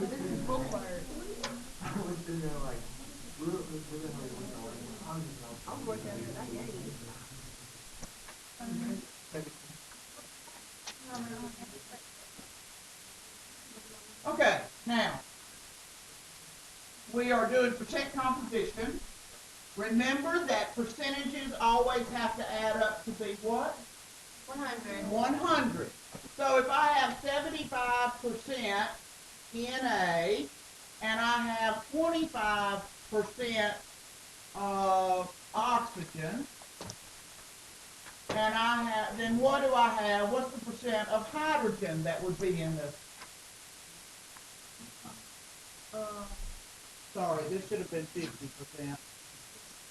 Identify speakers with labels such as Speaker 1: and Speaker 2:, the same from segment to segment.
Speaker 1: This is bookwork.
Speaker 2: I was sitting there like, where the hell are you going? I don't even know.
Speaker 1: I'm working on it. I hate it.
Speaker 3: Okay, now, we are doing percent composition. Remember that percentages always have to add up to be what?
Speaker 1: 100.
Speaker 3: 100. So if I have 75% Na and I have 25% of oxygen, and I have, then what do I have? What's the percent of hydrogen that would be in this? Sorry, this should have been 50%.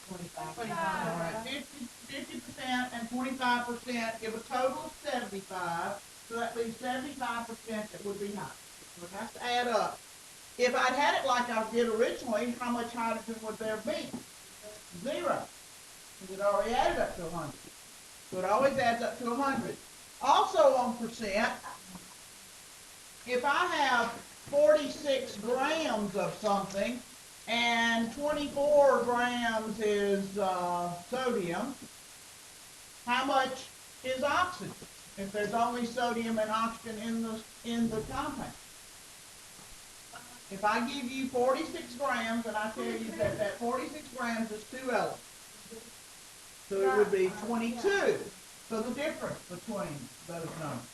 Speaker 1: 25.
Speaker 3: All right, 50% and 25% give a total of 75. So that leaves 75% that would be hydrogen. So it has to add up. If I'd had it like I did originally, how much hydrogen would there be? 0. Because it already added up to 100. So it always adds up to 100. Also on percent, if I have 46 grams of something and 24 grams is sodium, how much is oxygen if there's only sodium and oxygen in the compound? If I give you 46 grams and I tell you that 46 grams is 2 elements, so it would be 22. So the difference between those numbers.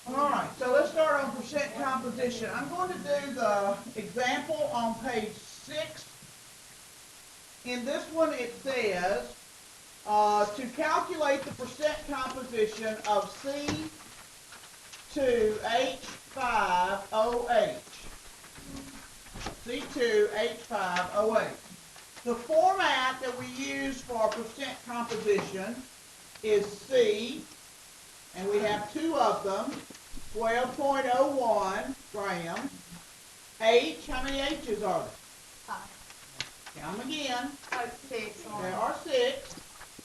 Speaker 3: All right, so let's start on percent composition. I'm going to do the example on page 6. In this one it says, to calculate the percent composition of C2H5OH. C2H5OH. The format that we use for percent composition is C, and we have 2 of them, 12.01 grams. H, how many H's are there?
Speaker 1: 5.
Speaker 3: Count them again.
Speaker 1: 6.
Speaker 3: There are 6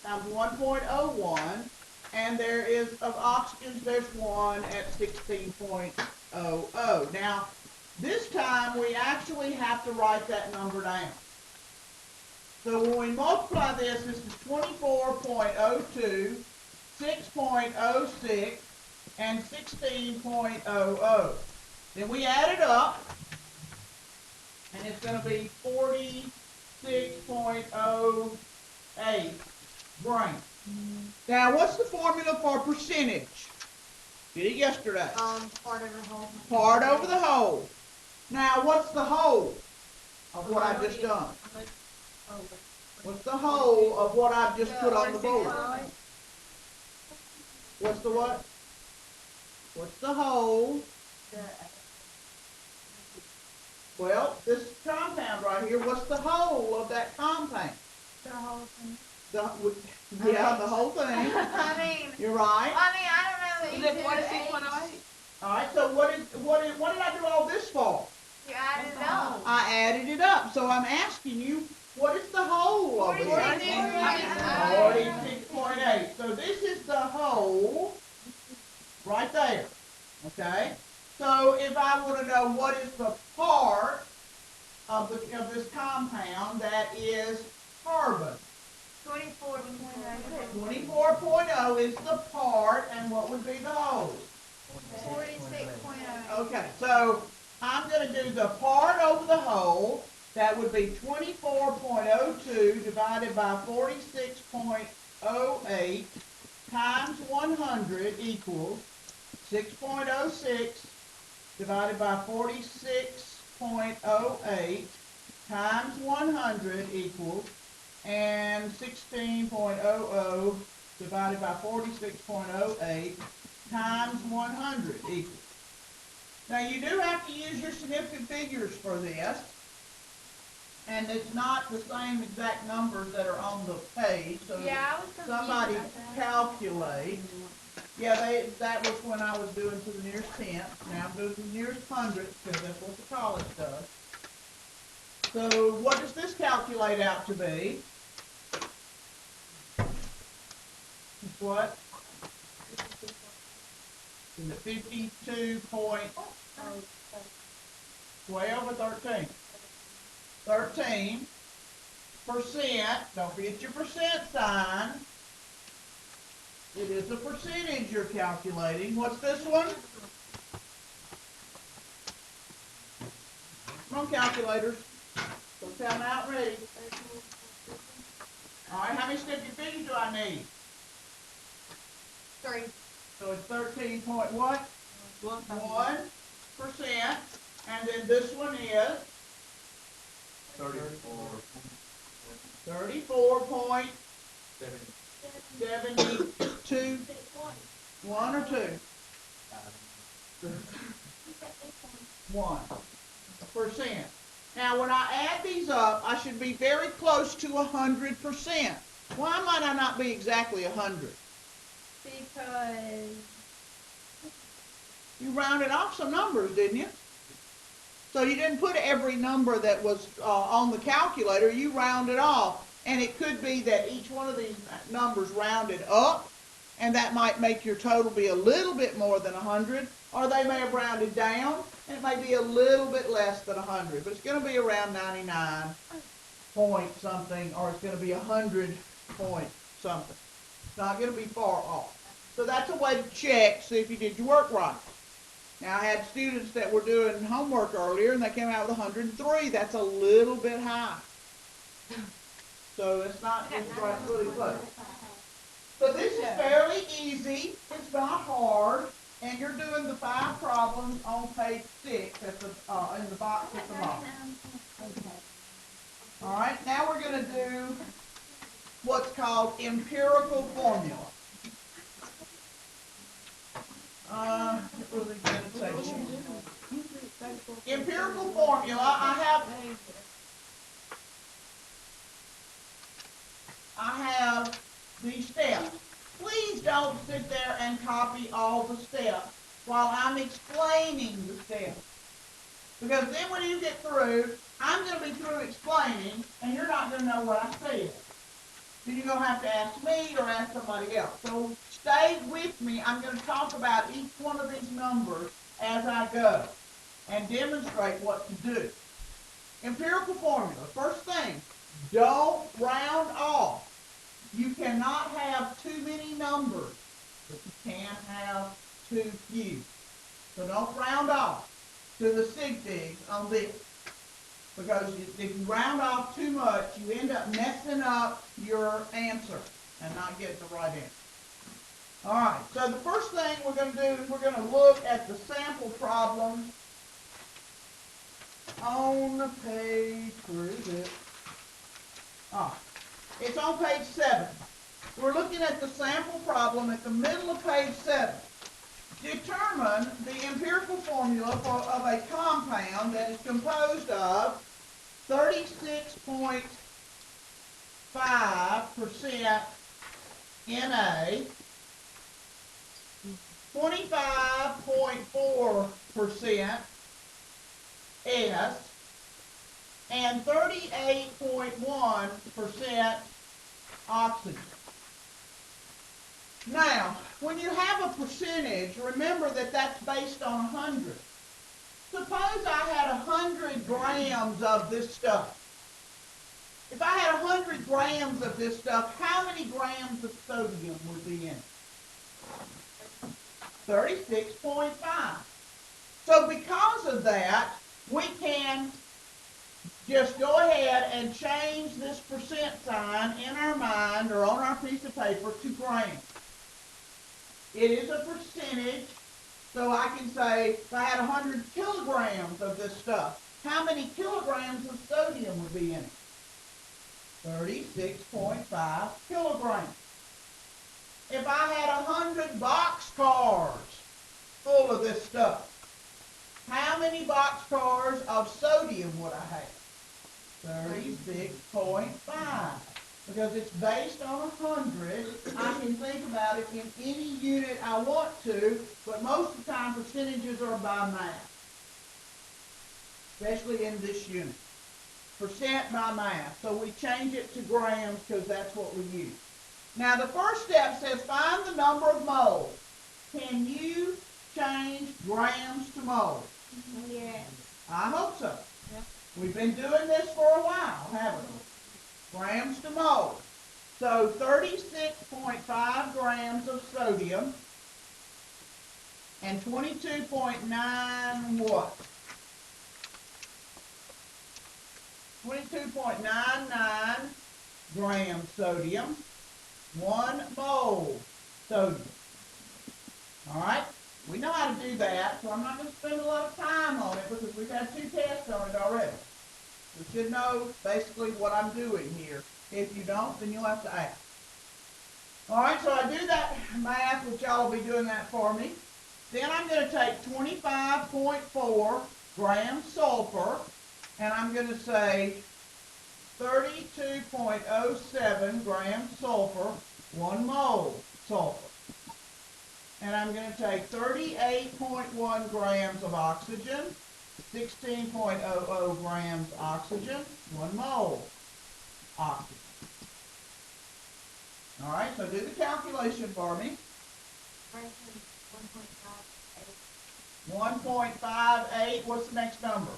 Speaker 3: times 1.01, and there is, of oxygens, there's 1 at 16.00. Now, this time we actually have to write that number down. So when we multiply this is 24.02, 6.06, and 16.00. Then we add it up, and it's going to be 46.08 grams. Now, what's the formula for percentage? Did it yesterday.
Speaker 1: Part of the whole.
Speaker 3: Part over the whole. Now, what's the whole of what I've just done? What's the whole of what I've just put on the board? What's the what? What's the whole? Well, this compound right here, what's the whole of that compound?
Speaker 1: The whole thing.
Speaker 3: The whole thing.
Speaker 1: I mean.
Speaker 3: You're right.
Speaker 1: I don't know.
Speaker 4: Is it 46.08?
Speaker 3: All right, so what did I do all this for?
Speaker 1: You added it up.
Speaker 3: I added it up. So I'm asking you, what is the whole of it? 46.8. So this is the whole right there. Okay? So if I want to know what is the part of this compound that is carbon,
Speaker 1: 24.06.
Speaker 3: 24.0 is the part, and what would be the whole?
Speaker 1: 46.08.
Speaker 3: Okay, so I'm going to do the part over the whole. That would be 24.02 divided by 46.08 times 100 equals 6.06 divided by 46.08 times 100 equals, and 16.00 divided by 46.08 times 100 equals. Now you do have to use your significant figures for this, and it's not the same exact numbers that are on the page, so
Speaker 1: Yeah, I was confused
Speaker 3: somebody
Speaker 1: about that.
Speaker 3: calculate. Yeah, that was when I was doing to the nearest tenth. Now I'm doing to the nearest hundredth, because that's what the college does. So what does this calculate out to be? What? In the 52 point, Way over 13. 13%, don't forget your percent sign. It is a percentage you're calculating. What's this one? Come on, calculators. Go count out, ready. All right, how many sticky figures do I need?
Speaker 1: 3.
Speaker 3: So it's 13 point what? 1%. And then this one is 34.72. 1 or 2? 1%. Now, when I add these up, I should be very close to 100%. Why might I not be exactly 100?
Speaker 1: Because
Speaker 3: You rounded off some numbers, didn't you? So you didn't put every number that was on the calculator, you rounded off. And it could be that each one of these numbers rounded up, and that might make your total be a little bit more than 100, or they may have rounded down, and it may be a little bit less than 100, but it's going to be around 99 point something, or it's going to be 100 point something. It's not going to be far off. So that's a way to check, see if you did your work right. Now, I had students that were doing homework earlier, and they came out with 103. That's a little bit high. So it's not, it's really close. So this is fairly easy. It's not hard. And you're doing the 5 problems on page 6 at the, in the box at the bottom. All right, now we're going to do what's called empirical formula. Empirical formula, I have these steps. Please don't sit there and copy all the steps while I'm explaining the steps. Because then when you get through, I'm going to be through explaining, and you're not going to know what I said. Then you're going to have to ask me or ask somebody else. So stay with me. I'm going to talk about each one of these numbers as I go and demonstrate what to do. Empirical formula. First thing, don't round off. You cannot have too many numbers, but you can have too few. So don't round off to the sig figs on this. Because if you round off too much, you end up messing up your answer and not getting the right answer. All right, so the first thing we're going to do is we're going to look at the sample problem on page, where is it? It's on page 7. We're looking at the sample problem at the middle of page 7. Determine the empirical formula of a compound that is composed of 36.5% Na, 25.4% S, and 38.1% oxygen. Now, when you have a percentage, remember that that's based on 100. Suppose I had 100 grams of this stuff. If I had 100 grams of this stuff, how many grams of sodium would be in it? 36.5. So because of that, we can just go ahead and change this percent sign in our mind or on our piece of paper to grams. It is a percentage, so I can say if I had 100 kilograms of this stuff, how many kilograms of sodium would be in it? 36.5 kilograms. If I had 100 boxcars full of this stuff, how many boxcars of sodium would I have? 36.5. Because it's based on 100, I can think about it in any unit I want to, but most of the time percentages are by mass, especially in this unit. Percent by mass. So we change it to grams because that's what we use. Now the first step says find the number of moles. Can you change grams to moles?
Speaker 1: Yeah.
Speaker 3: I hope so.
Speaker 1: Yep.
Speaker 3: We've been doing this for a while, haven't we? Grams to mole. So 36.5 grams of sodium and 22.9 what? 22.99 grams sodium, 1 mole sodium. All right? We know how to do that, so I'm not going to spend a lot of time on it because we've had 2 tests on it already. You should know basically what I'm doing here. If you don't, then you'll have to ask. All right, so I do that math, which y'all will be doing that for me. Then I'm going to take 25.4 grams sulfur, and I'm going to say 32.07 grams sulfur, 1 mole sulfur. And I'm going to take 38.1 grams of oxygen, 16.00 grams oxygen, 1 mole oxygen. All right, so do the calculation for me. 1.58, what's the next number?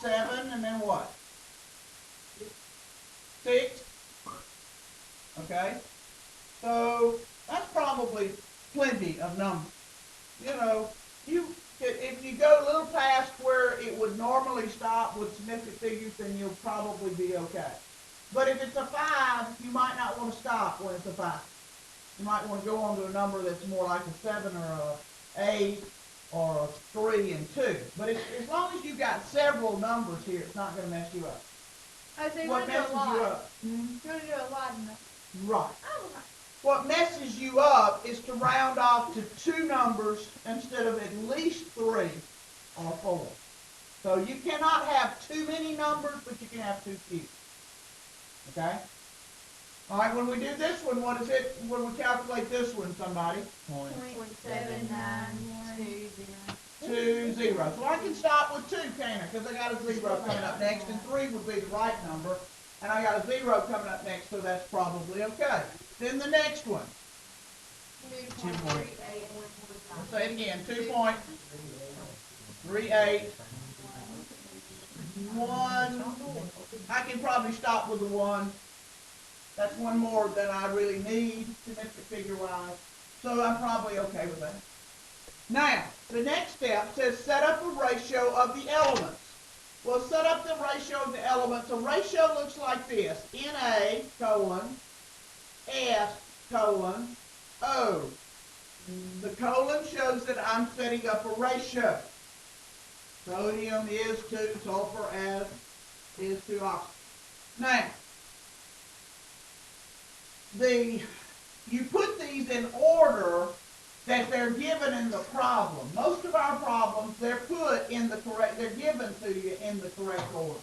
Speaker 3: 7, and then what? 6. Okay, so that's probably plenty of numbers. You know, if you go a little past where it would normally stop with significant figures, then you'll probably be okay. But if it's a 5, you might not want to stop when it's a 5. You might want to go on to a number that's more like a 7 or a 8 or a 3 and 2. But as long as you've got several numbers here, it's not going to mess you up.
Speaker 1: Oh, so you
Speaker 3: What
Speaker 1: want to do
Speaker 3: messes
Speaker 1: a lot.
Speaker 3: you up?
Speaker 1: You want to do a lot of them.
Speaker 3: Right.
Speaker 1: Oh,
Speaker 3: What messes you up is to round off to 2 numbers instead of at least 3 or 4. So you cannot have too many numbers, but you can have too few. Okay? All right, when we do this one, what is it when we calculate this one, somebody?
Speaker 1: 0.7920.
Speaker 3: 20. So I can stop with 2, can't I? Because I got a 0 coming up next, and 3 would be the right number. And I got a 0 coming up next, so that's probably okay. Then the next one.
Speaker 1: 2.38.
Speaker 3: Let's say it again. 2.38. 1. I can probably stop with the 1. That's 1 more than I really need, significant figure-wise. So I'm probably okay with that. Now, the next step says set up a ratio of the elements. Well, set up the ratio of the elements. A ratio looks like this. Na colon S colon O. The colon shows that I'm setting up a ratio. Sodium is to sulfur as is to oxygen. Now, you put these in order that they're given in the problem. Most of our problems, they're given to you in the correct order.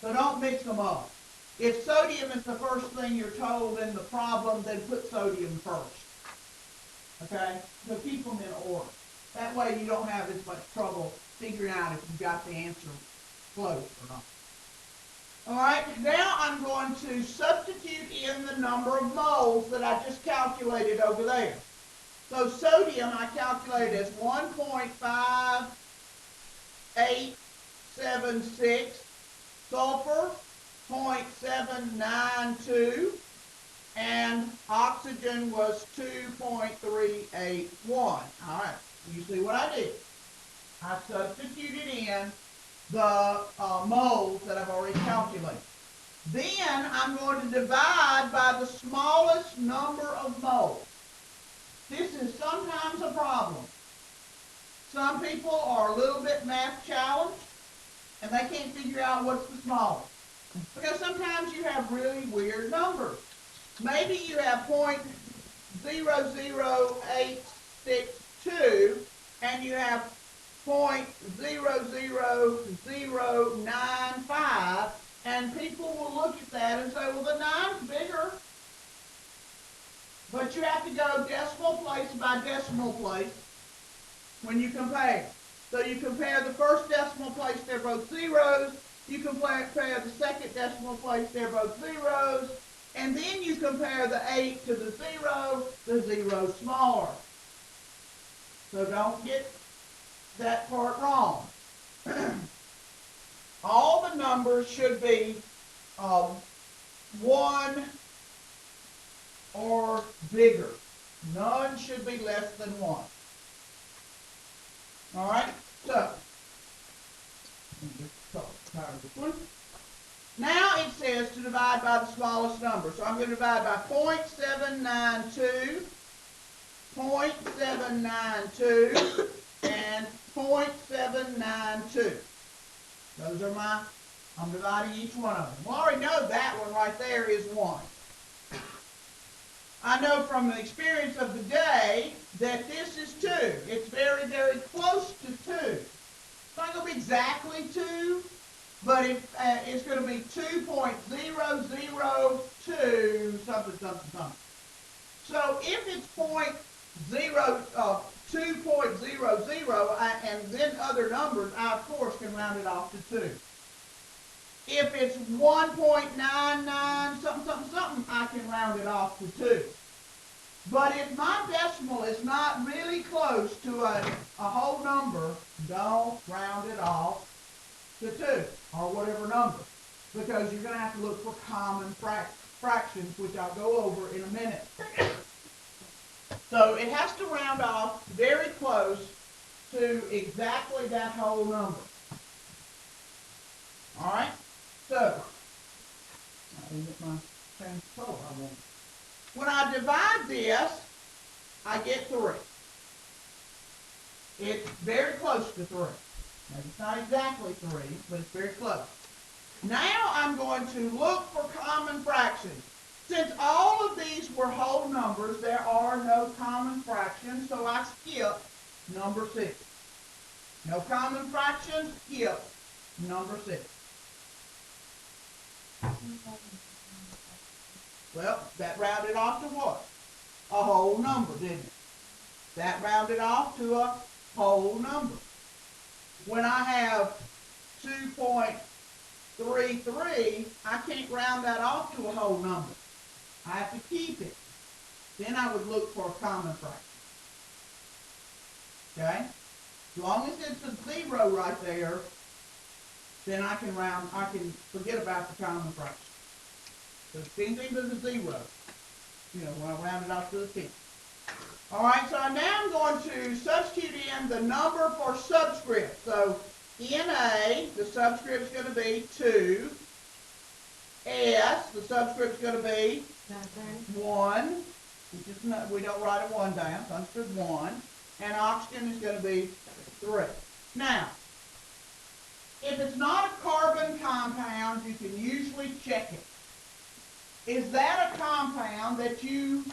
Speaker 3: So don't mix them up. If sodium is the first thing you're told in the problem, then put sodium first. Okay? So keep them in order. That way you don't have as much trouble figuring out if you got the answer close or not. All right, now I'm going to substitute in the number of moles that I just calculated over there. So sodium I calculated as 1.5876, sulfur 0.792, and oxygen was 2.381. All right, you see what I did? I substituted in the moles that I've already calculated. Then I'm going to divide by the smallest number of moles. This is sometimes a problem. Some people are a little bit math challenged, and they can't figure out what's the smallest. Because sometimes you have really weird numbers. Maybe you have 0.00862, and you have 0.00095, and people will look at that and say, well, the 9's bigger. But you have to go decimal place by decimal place when you compare. So you compare the first decimal place, they're both zeros. You compare the second decimal place, they're both zeros. And then you compare the 8 to the 0 smaller. So don't get that part wrong. All the numbers should be 1 or bigger. None should be less than 1. All right? So, tired of this one. Now it says to divide by the smallest number. So I'm going to divide by 0.792, 0.792, and 0.792. Those are I'm dividing each one of them. Well, I already know that one right there is 1. I know from the experience of the day that this is 2. It's very, very close to 2. It's not going to be exactly 2, but it's going to be 2.002 something, something, something. So if it's 2.00 and then other numbers, I of course can round it off to 2. If it's 1.99 something, something, something, I can round it off to 2. But if my decimal is not really close to a whole number, don't round it off to 2 or whatever number, because you're going to have to look for common fractions, which I'll go over in a minute. So it has to round off very close to exactly that whole number. All right? So, I didn't get my change of color I want. When I divide this, I get 3. It's very close to 3. Maybe it's not exactly 3, but it's very close. Now I'm going to look for common fractions. Since all of these were whole numbers, there are no common fractions, so I skip number 6. No common fractions, skip number 6. Well, that rounded off to what? A whole number, didn't it? That rounded off to a whole number. When I have 2.33, I can't round that off to a whole number. I have to keep it. Then I would look for a common fraction. Okay? As long as it's a 0 right there, then I can forget about the common fraction. So it's anything but a 0, when I round it off to the 10. All right, so now I'm going to substitute in the number for subscript. So NA, the subscript is going to be 2. S, the subscript is going to be 1. We don't write a 1 down, so understood 1. And oxygen is going to be 3. Now, if it's not a carbon compound, you can usually check it. Is that a compound that you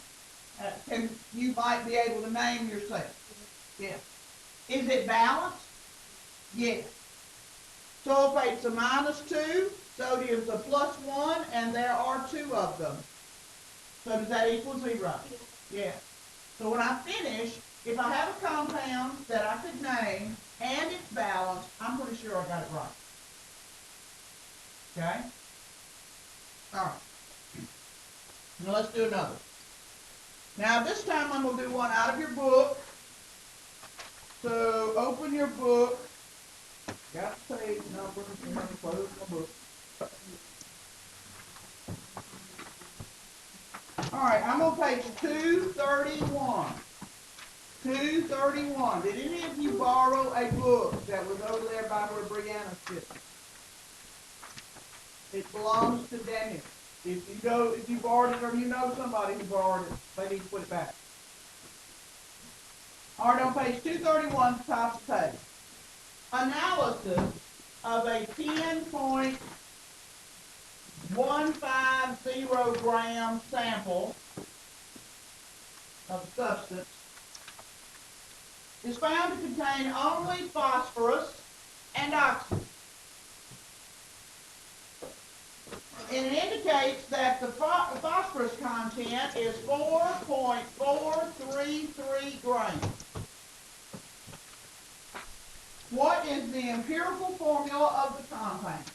Speaker 3: might be able to name yourself? Yes. Is it balanced? Yes. Sulfate's a -2, sodium's a +1, and there are 2 of them. So does that equal 0? Yes. So when I finish, if I have a compound that I could name and it's balanced, I'm pretty sure I got it right. Okay? All right. Now let's do another. Now this time I'm going to do one out of your book. So open your book. Got the page number. I'm going to close my book. All right, I'm on page 231. 231. Did any of you borrow a book that was over there by where Brianna sits? It belongs to Daniel. If you borrowed it or you know somebody who borrowed it, they need to put it back. All right, on page 231, top of the page. Analysis of a 10.150 gram sample of substance is found to contain only phosphorus and oxygen. And it indicates that the phosphorus content is 4.433 grams. What is the empirical formula of the compound?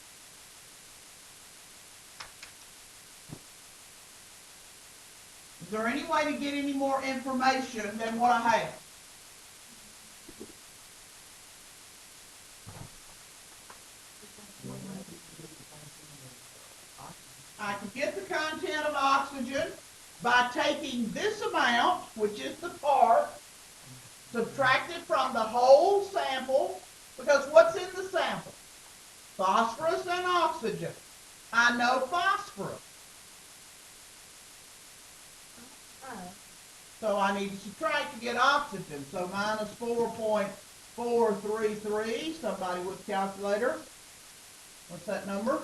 Speaker 3: Is there any way to get any more information than what I have? by taking this amount, which is the part, subtract it from the whole sample, because what's in the sample? Phosphorus and oxygen. I know phosphorus, so I need to subtract to get oxygen. So minus 4.433, somebody with a calculator. What's that number?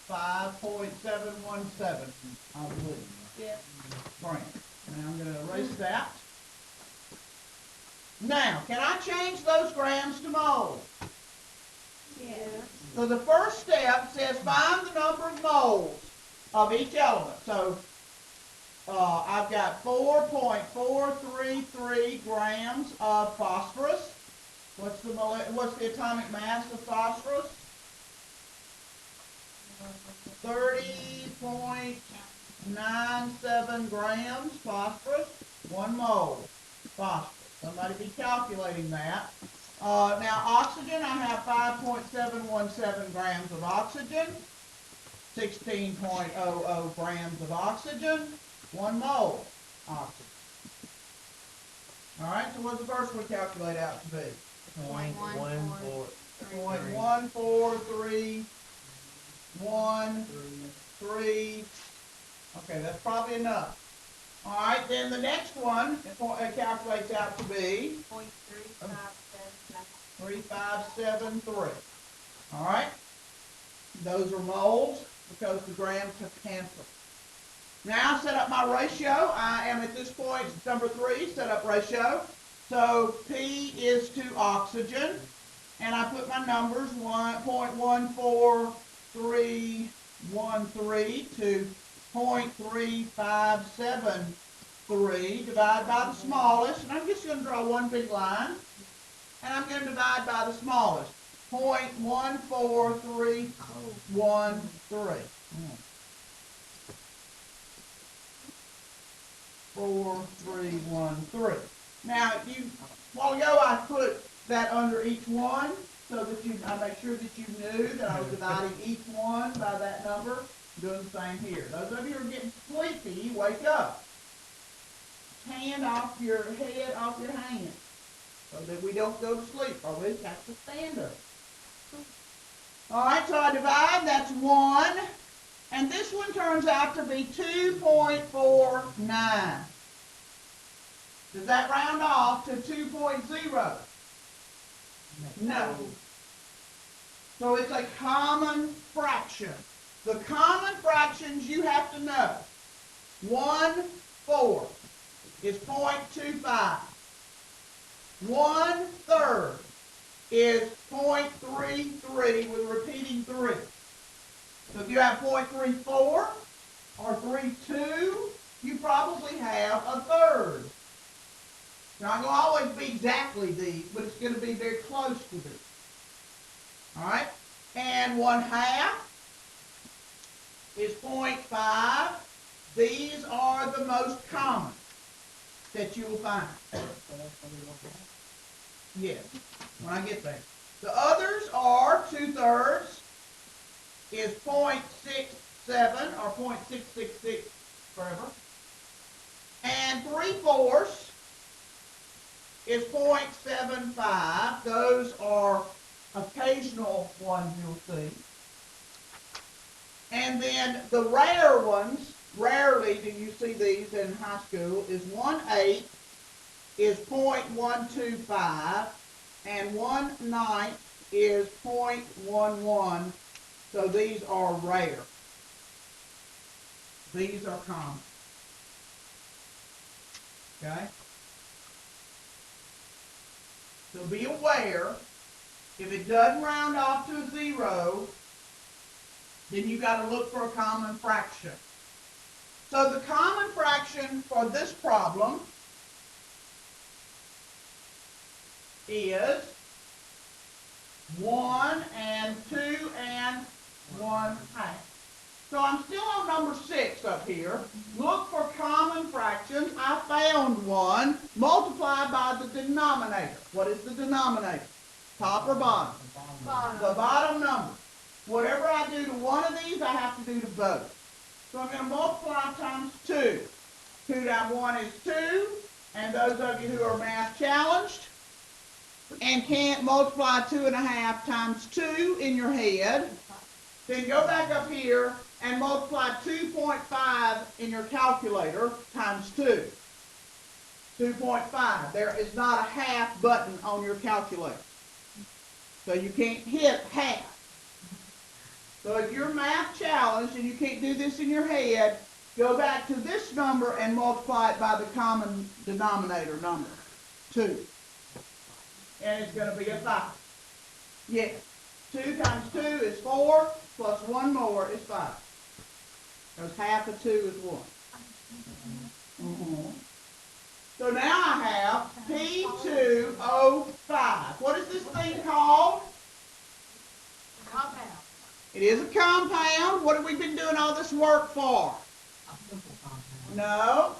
Speaker 3: 5.717, I believe.
Speaker 1: Yeah.
Speaker 3: Grams. Now I'm going to erase that. Now, can I change those grams to moles?
Speaker 1: Yeah.
Speaker 3: So the first step says find the number of moles of each element. So I've got 4.433 grams of phosphorus. What's the atomic mass of phosphorus? 30.97 grams phosphorus, 1 mole phosphorus. Somebody be calculating that. Now oxygen, I have 5.717 grams of oxygen, 16.00 grams of oxygen, 1 mole oxygen. All right, so what's the first one calculate out to be? 0.143113. Okay, that's probably enough. All right, then the next one it calculates out to be 0.3573. All right, those are moles because the grams have canceled. Now set up my ratio. I am at this point, number 3, set up ratio. So P is to oxygen, and I put my numbers 1.14313 to 0.3573, divide by the smallest, and I'm just going to draw one big line, and I'm going to divide by the smallest, 0.14313. 4313. Now, a while ago I put that under each one so that I make sure that you knew that I was dividing each one by that number. I'm doing the same here. Those of you who are getting sleepy, wake up. Hand off your head off your hand so that we don't go to sleep, or we have to stand up. All right, so I divide, that's 1. And this one turns out to be 2.49. Does that round off to 2.0? No. So it's a common fraction. The common fractions you have to know. 1/4 is 0.25. 1/3 is 0.33 with a repeating 3. So if you have 0.34 or 3/2, you probably have 1/3. It's not going to always be exactly these, but it's going to be very close to these. All right? And 1/2 is 0.5. These are the most common that you will find. Yes, when I get there. The others are 2/3 is 0.67 or 0.666 forever. And 3/4 is 0.75. Those are occasional ones you'll see. And then the rare ones, rarely do you see these in high school, is 1/8 is 0.125 and 1/9 is 0.11. So these are rare. These are common. Okay? So be aware, if it doesn't round off to a 0, then you got to look for a common fraction. So the common fraction for this problem is 1 and 2 and 1/2. So I'm still on number 6 up here. Look for common fractions. I found one. Multiply by the denominator. What is the denominator? Top or bottom?
Speaker 1: Bottom.
Speaker 3: The bottom number. Whatever I do to one of these, I have to do to both. So I'm going to multiply times 2. 2 times 1 is 2, and those of you who are math challenged and can't multiply 2.5 times 2 in your head, then go back up here and multiply 2.5 in your calculator times 2. 2.5. There is not a half button on your calculator. So you can't hit half. So if you're math challenged and you can't do this in your head, go back to this number and multiply it by the common denominator number, 2. And it's going to be a 5. Yes. 2 times 2 is 4, plus 1 more is 5. Because half of 2 is 1. So now I have P2O5. What is this thing called?
Speaker 1: Compound.
Speaker 3: It is a compound. What have we been doing all this work for? No.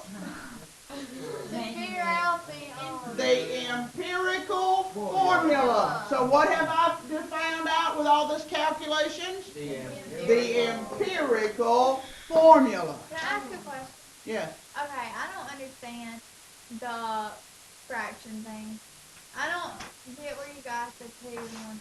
Speaker 1: To figure out
Speaker 3: The empirical formula. So what have I found out with all this calculations? The empirical formula.
Speaker 4: Can I ask a question?
Speaker 3: Yes.
Speaker 4: Okay, I don't understand the fraction thing. I don't get where you got the 2 and 1.